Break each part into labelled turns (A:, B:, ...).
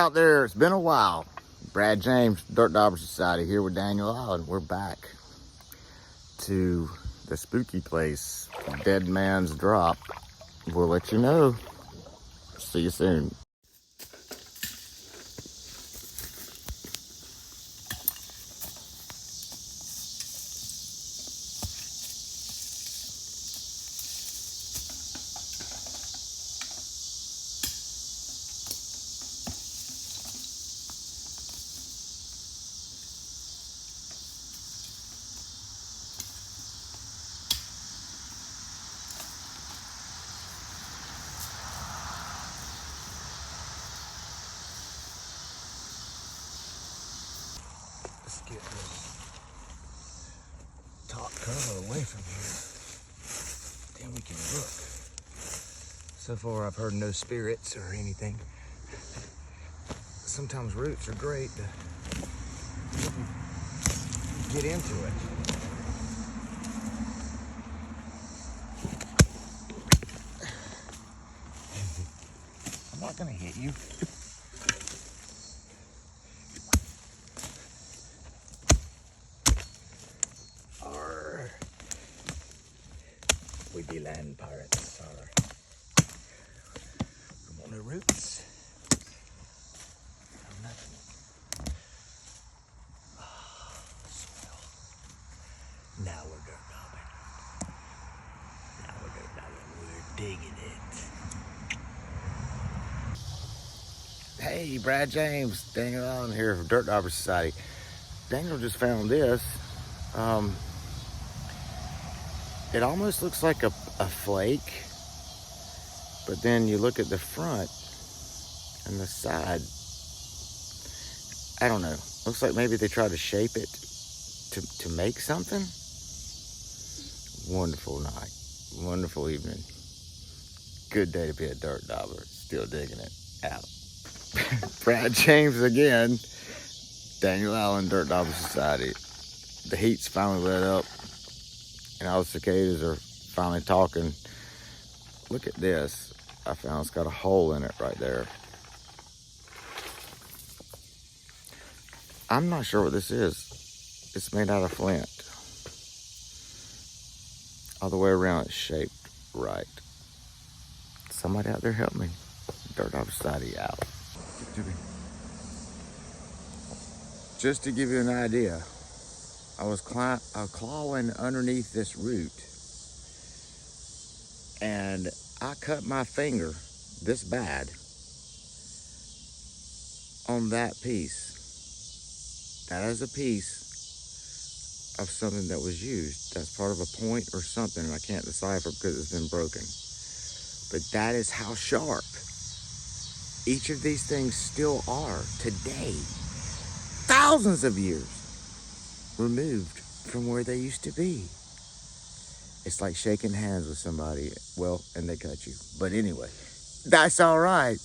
A: out there, it's been a while. Brad James, Dirt Dauber Society, here with Daniel Allen. We're back to the spooky place, Dead Man's Drop. We'll let you know. See you soon. Let's get this top cover away from here. Then we can look. So far I've heard no spirits or anything. Sometimes roots are great to get into it. I'm not gonna hit you. We be land pirates, sorry. Come on, the roots. No, nothing. Oh, swell. Now we're dirt daubing. Now we're dirt daubing. We're digging it. Hey, Brad James, Daniel Allen here from Dirt Dauber Society. Daniel just found this. It almost looks like a flake, but then you look at the front and the side, I don't know. Looks like maybe they tried to shape it to make something. Wonderful night, wonderful evening. Good day to be a dirt dauber, still digging it out. Brad James again, Daniel Allen, Dirt Dauber Society. The heat's finally let up. And all the cicadas are finally talking. Look at this. I found it's got a hole in it right there. I'm not sure what this is. It's made out of flint. All the way around it's shaped right. Somebody out there help me. Dirt Dauber Society out. Just to give you an idea, I was clawing underneath this root and I cut my finger this bad on that piece. That is a piece of something that was used. That's part of a point or something, and I can't decipher because it's been broken. But that is how sharp each of these things still are today, thousands of years removed from where they used to be. It's like shaking hands with somebody, well, and they cut you. But anyway, that's all right.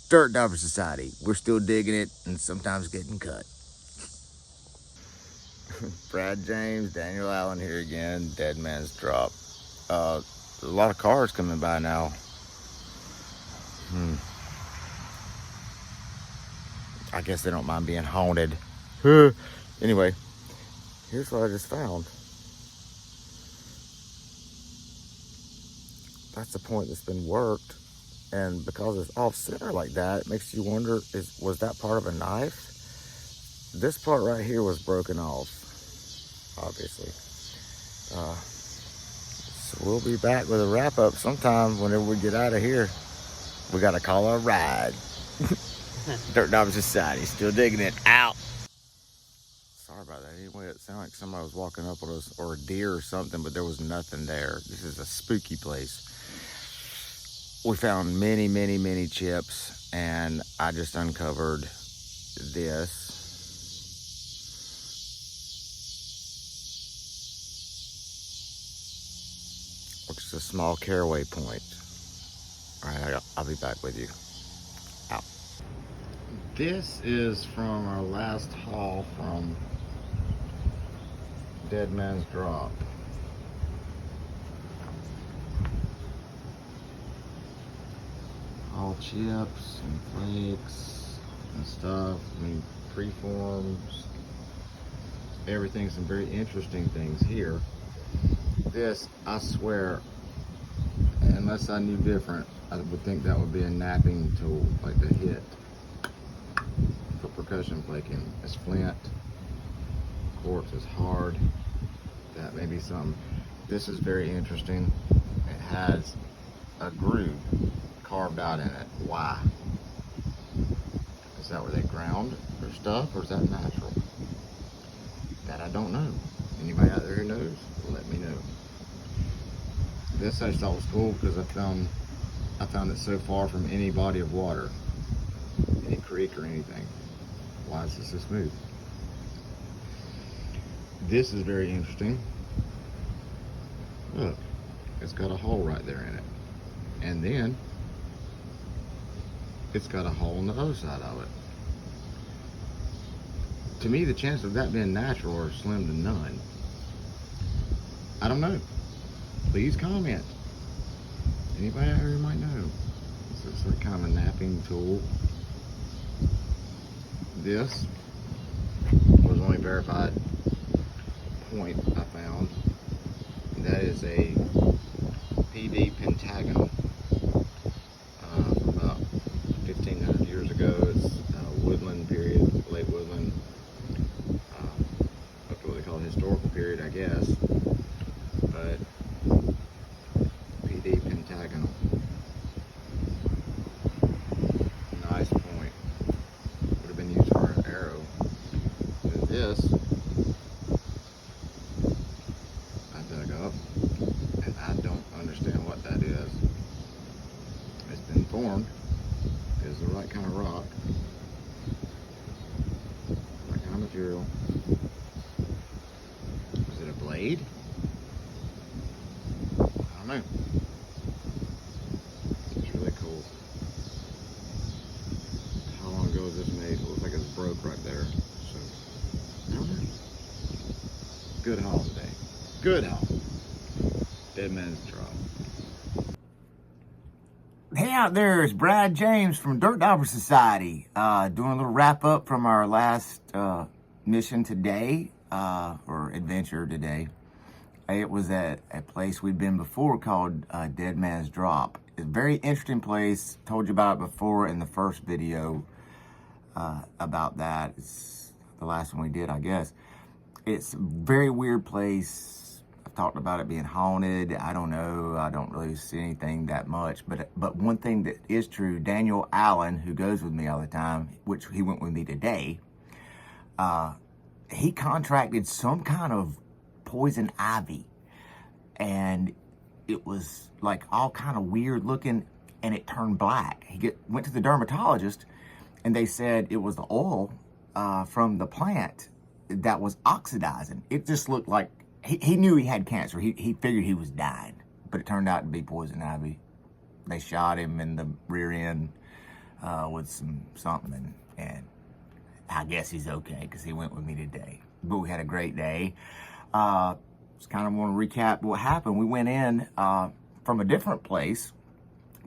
A: Dirt Dauber Society, we're still digging it and sometimes getting cut. Brad James, Daniel Allen here again, Dead Man's Drop. A lot of cars coming by now. I guess they don't mind being haunted. Anyway, here's what I just found. That's the point that's been worked, and because it's off center like that, it makes you wonder, was that part of a knife? This part right here was broken off, obviously. So we'll be back with a wrap up sometime whenever we get out of here. We gotta call a ride. Dirt Dauber Society, still digging it out. Sorry about that. Anyway, it sounded like somebody was walking up on us, or a deer or something, but there was nothing there. This is a spooky place. We found many, many, many chips, and I just uncovered this. Which is a small caraway point. All right, I'll be back with you. Out. This is from our last haul from Dead Man's Drop. All chips and flakes. and stuff. I mean, preforms, everything, some very interesting things here. This, I swear, unless I knew different, I would think that would be a knapping tool, like the hit for percussion flaking. It's flint, quartz is hard. That may be something. This is very interesting. It has a groove carved out in it. Why? Is that where they ground their stuff, or is that natural? That I don't know. Anybody out there who knows, let me know. This I thought was cool because I found it so far from any body of water, any creek or anything. Why is this so smooth? This is very interesting. Look, it's got a hole right there in it. And then it's got a hole on the other side of it. To me, the chance of that being natural are slim to none. I don't know. Please comment. Anybody out here who might know? This is like kind of a knapping tool. This was only verified point I found. That is a PD pentagonal. About 1,500 years ago. It's woodland period, late woodland. What they call it, historical period, I guess. But PD pentagonal. Nice point. Would have been used for an arrow. And this, I dug up, and I don't understand what that is. It's been formed. It's the right kind of rock. Right kind of material. Is it a blade? I don't know. It's really cool. How long ago was this made? It looks like it's broke right there. So, I don't know. Good haul today. Good haul. Dead Man's Drop. Hey out there, it's Brad James from Dirt Dauber Society. Doing a little wrap up from our last mission today, or adventure today. It was at a place we'd been before called Dead Man's Drop. It's a very interesting place. Told you about it before in the first video about that. It's the last one we did, I guess. It's a very weird place. I've talked about it being haunted. I don't know. I don't really see anything that much. But one thing that is true, Daniel Allen, who goes with me all the time, which he went with me today, he contracted some kind of poison ivy, and it was like all kind of weird looking, and it turned black. He went to the dermatologist, and they said it was the oil from the plant that was oxidizing. It just looked like he knew he had cancer. He figured he was dying, but it turned out to be poison ivy. They shot him in the rear end with something, and I guess he's okay because he went with me today. But we had a great day. Just kind of want to recap what happened. We went in from a different place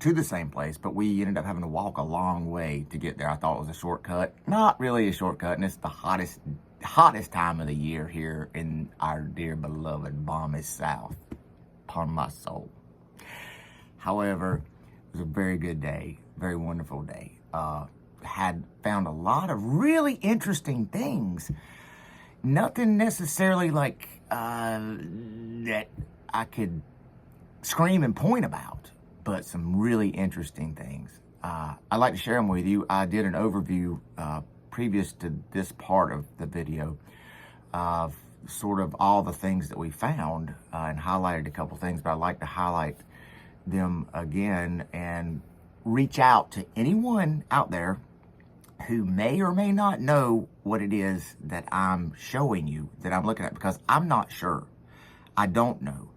A: to the same place, but we ended up having to walk a long way to get there. I thought it was a shortcut. Not really a shortcut, and it's the hottest time of the year here in our dear beloved balmy South. Upon my soul. However, it was a very good day, very wonderful day. Had found a lot of really interesting things. Nothing necessarily like that I could scream and point about, but some really interesting things. I'd like to share them with you. I did an overview previous to this part of the video of sort of all the things that we found and highlighted a couple things, but I'd like to highlight them again and reach out to anyone out there who may or may not know what it is that I'm showing you, that I'm looking at, because I'm not sure. I don't know.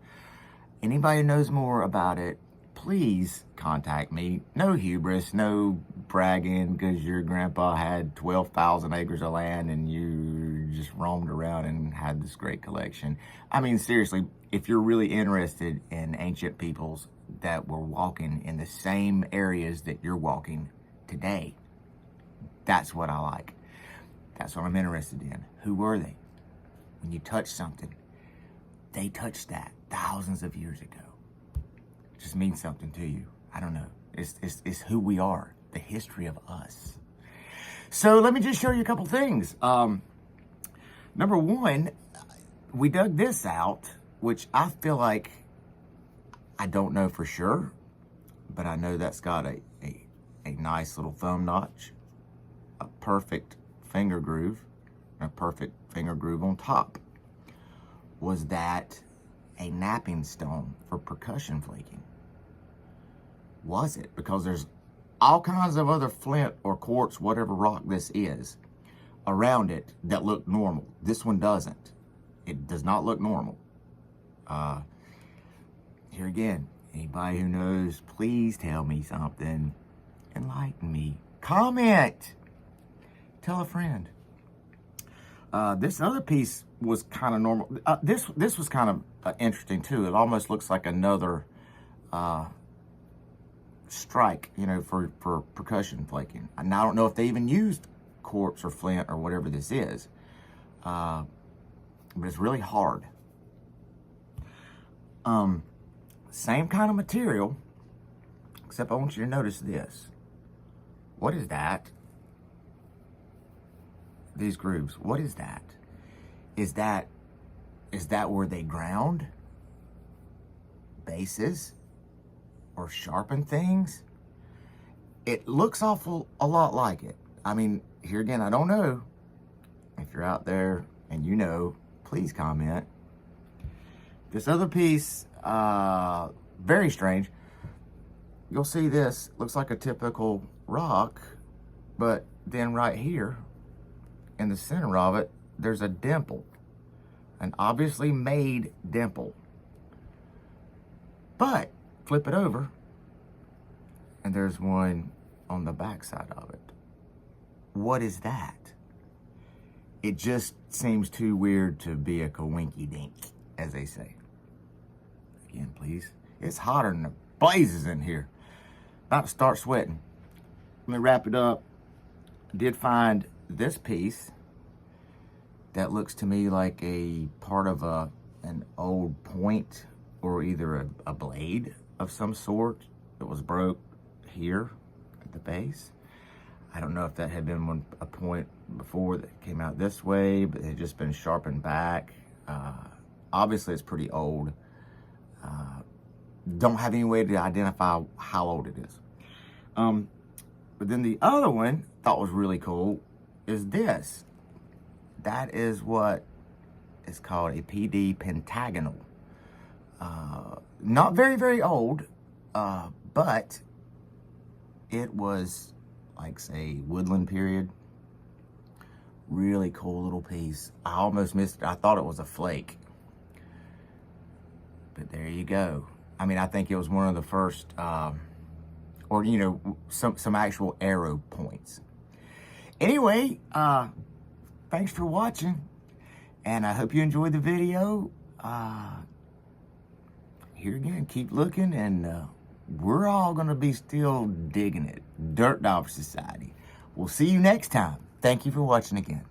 A: Anybody who knows more about it, please contact me. No hubris, no bragging because your grandpa had 12,000 acres of land and you just roamed around and had this great collection. I mean, seriously, if you're really interested in ancient peoples that were walking in the same areas that you're walking today,
B: That's what I like. That's what I'm interested in. Who were they? When you touch something, they touched that thousands of years ago. It just means something to you. I don't know. It's who we are, the history of us. So let me just show you a couple things. Number one, we dug this out, which I feel like, I don't know for sure, but I know that's got a nice little thumb notch, a perfect finger groove, and a perfect finger groove on top. Was that a napping stone for percussion flaking? Was it? Because there's all kinds of other flint or quartz, whatever rock this is, around it that look normal. This one doesn't. It does not look normal. Here again, anybody who knows, please tell me something. Enlighten me. Comment. Tell a friend. This other piece was kind of normal. This was kind of interesting too. It almost looks like another strike, you know, for percussion flaking. And I don't know if they even used quartz or flint or whatever this is, but it's really hard. Same kind of material, except I want you to notice this. What is that? These grooves, what is that? Is that where they ground bases or sharpen things? It looks a lot like it. I mean, here again, I don't know. If you're out there and you know, please comment. This other piece, very strange. You'll see this, looks like a typical rock, but then right here, in the center of it, there's a dimple, an obviously made dimple. But flip it over, and there's one on the back side of it. What is that? It just seems too weird to be a coinky-dink, as they say. Again, please. It's hotter than the blazes in here. About to start sweating. Let me wrap it up. I did find this piece that looks to me like a part of an old point, or either a blade of some sort that was broke here at the base. I don't know if that had been a point before that came out this way, but it had just been sharpened back. Obviously it's pretty old. Don't have any way to identify how old it is. But then the other one I thought was really cool is this. That is what is called a PD pentagonal. Not very, very old, but it was like, say, woodland period. Really cool little piece. I almost missed it. I thought it was a flake. But there you go. I mean, I think it was one of the first, or, you know, some actual arrow points. Anyway, thanks for watching, and I hope you enjoyed the video. Here again, keep looking, and we're all going to be still digging it. Dirt Dog Society. We'll see you next time. Thank you for watching again.